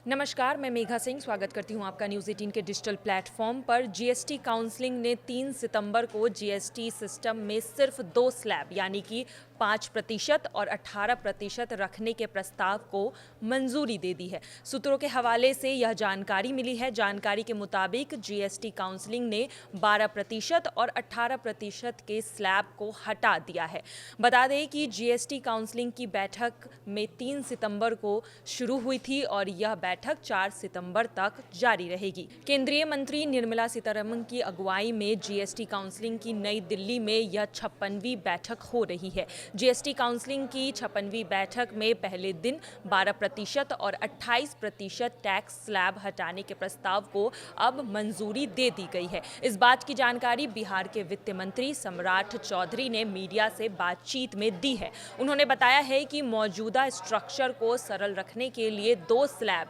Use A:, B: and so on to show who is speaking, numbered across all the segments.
A: नमस्कार, मैं मेघा सिंह स्वागत करती हूं आपका न्यूज़ 18 के डिजिटल प्लेटफॉर्म पर। जीएसटी काउंसलिंग ने 3 सितंबर को जीएसटी सिस्टम में सिर्फ 2 स्लैब यानी कि 5% और 18% रखने के प्रस्ताव को मंजूरी दे दी है। सूत्रों के हवाले से यह जानकारी मिली है। जानकारी के मुताबिक जीएसटी काउंसलिंग ने 12% और 18% के स्लैब को हटा दिया है। बता दें कि जीएसटी काउंसलिंग की बैठक में 3 सितंबर को शुरू हुई थी और यह बैठक 4 सितंबर तक जारी रहेगी। केंद्रीय मंत्री निर्मला सीतारमण की अगुवाई में जीएसटी काउंसलिंग की नई दिल्ली में यह 56वीं बैठक हो रही है। जीएसटी काउंसलिंग की 56वीं बैठक में पहले दिन 12% और 28% टैक्स स्लैब हटाने के प्रस्ताव को अब मंजूरी दे दी गई है। इस बात की जानकारी बिहार के वित्त मंत्री सम्राट चौधरी ने मीडिया से बातचीत में दी है। उन्होंने बताया है कि मौजूदा स्ट्रक्चर को सरल रखने के लिए 2 स्लैब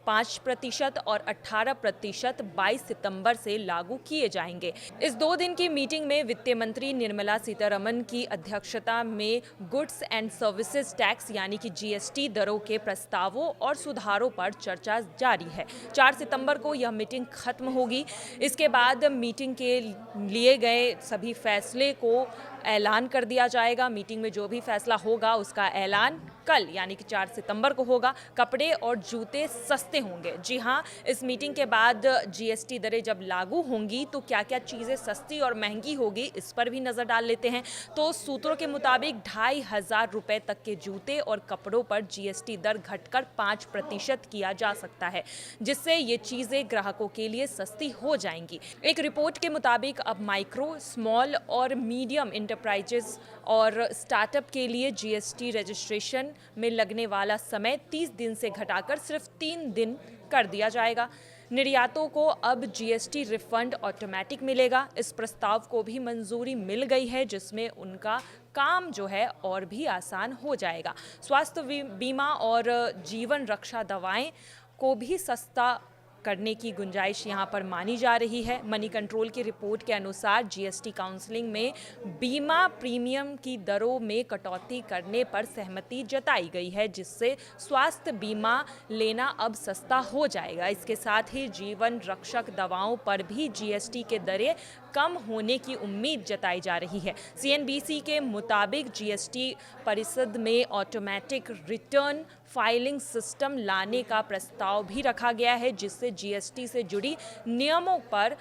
A: 5% और 18% 22 सितंबर से लागू किए जाएंगे। इस 2 दिन की मीटिंग में वित्त मंत्री निर्मला सीतारमण की अध्यक्षता में गुड्स एंड सर्विसेज टैक्स यानी कि जीएसटी दरों के प्रस्तावों और सुधारों पर चर्चा जारी है। 4 सितंबर को यह मीटिंग खत्म होगी। इसके बाद मीटिंग के लिए गए सभी फैसले को ऐलान कर दिया जाएगा। मीटिंग में जो भी फैसला होगा उसका ऐलान कल यानी कि 4 सितंबर को होगा। कपड़े और जूते सस्ते होंगे। जी हाँ, इस मीटिंग के बाद जीएसटी दरें जब लागू होंगी तो क्या क्या चीज़ें सस्ती और महंगी होगी, इस पर भी नज़र डाल लेते हैं। तो सूत्रों के मुताबिक 2,500 रुपये तक के जूते और कपड़ों पर जीएसटी दर घटकर 5% किया जा सकता है, जिससे ये चीज़ें ग्राहकों के लिए सस्ती हो जाएंगी। एक रिपोर्ट के मुताबिक अब माइक्रो, स्मॉल और मीडियम इंटरप्राइजेस और स्टार्टअप के लिए जीएसटी रजिस्ट्रेशन में लगने वाला समय 30 दिन से घटाकर सिर्फ 3 दिन कर दिया जाएगा। निर्यातों को अब जीएसटी रिफंड ऑटोमेटिक मिलेगा। इस प्रस्ताव को भी मंजूरी मिल गई है, जिसमें उनका काम जो है और भी आसान हो जाएगा। स्वास्थ्य बीमा और जीवन रक्षा दवाएं को भी सस्ता करने की गुंजाइश यहां पर मानी जा रही है। मनी कंट्रोल की रिपोर्ट के अनुसार जीएसटी काउंसलिंग में बीमा प्रीमियम की दरों में कटौती करने पर सहमति जताई गई है, जिससे स्वास्थ्य बीमा लेना अब सस्ता हो जाएगा। इसके साथ ही जीवन रक्षक दवाओं पर भी जीएसटी के दरें कम होने की उम्मीद जताई जा रही है। सीएनबीसी के मुताबिक जीएसटी परिषद में ऑटोमेटिक रिटर्न फाइलिंग सिस्टम लाने का प्रस्ताव भी रखा गया है, जिससे जीएसटी से जुड़ी नियमों पर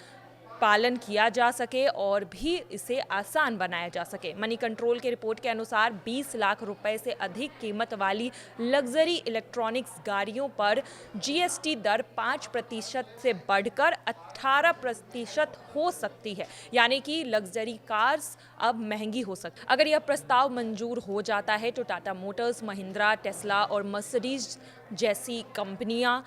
A: पालन किया जा सके और भी इसे आसान बनाया जा सके। मनी कंट्रोल के रिपोर्ट के अनुसार 20 लाख रुपए से अधिक कीमत वाली लग्जरी इलेक्ट्रॉनिक्स गाड़ियों पर जीएसटी दर 5% से बढ़कर 18% हो सकती है, यानी कि लग्जरी कार्स अब महंगी हो सकती। अगर यह प्रस्ताव मंजूर हो जाता है तो टाटा मोटर्स, महिंद्रा, टेस्ला और मर्सिडीज जैसी कंपनियां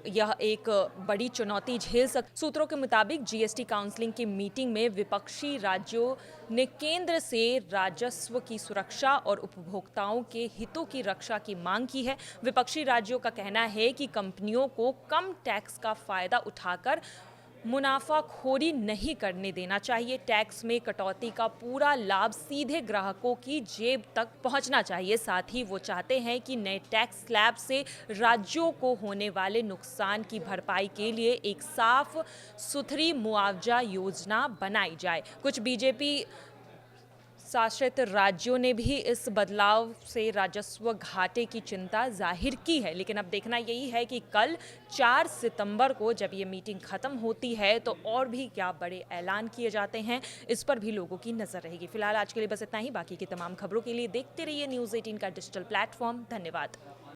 A: यह एक बड़ी चुनौती झेल सकती। सूत्रों के मुताबिक जीएसटी काउंसलिंग की मीटिंग में विपक्षी राज्यों ने केंद्र से राजस्व की सुरक्षा और उपभोक्ताओं के हितों की रक्षा की मांग की है। विपक्षी राज्यों का कहना है कि कंपनियों को कम टैक्स का फायदा उठाकर मुनाफाखोरी नहीं करने देना चाहिए। टैक्स में कटौती का पूरा लाभ सीधे ग्राहकों की जेब तक पहुंचना चाहिए। साथ ही वो चाहते हैं कि नए टैक्स स्लैब से राज्यों को होने वाले नुकसान की भरपाई के लिए एक साफ सुथरी मुआवजा योजना बनाई जाए। कुछ बीजेपी शासित राज्यों ने भी इस बदलाव से राजस्व घाटे की चिंता जाहिर की है, लेकिन अब देखना यही है कि कल 4 सितंबर को जब ये मीटिंग खत्म होती है तो और भी क्या बड़े ऐलान किए जाते हैं, इस पर भी लोगों की नजर रहेगी। फिलहाल आज के लिए बस इतना ही। बाकी की तमाम खबरों के लिए देखते रहिए न्यूज़ 18 का डिजिटल प्लेटफॉर्म। धन्यवाद।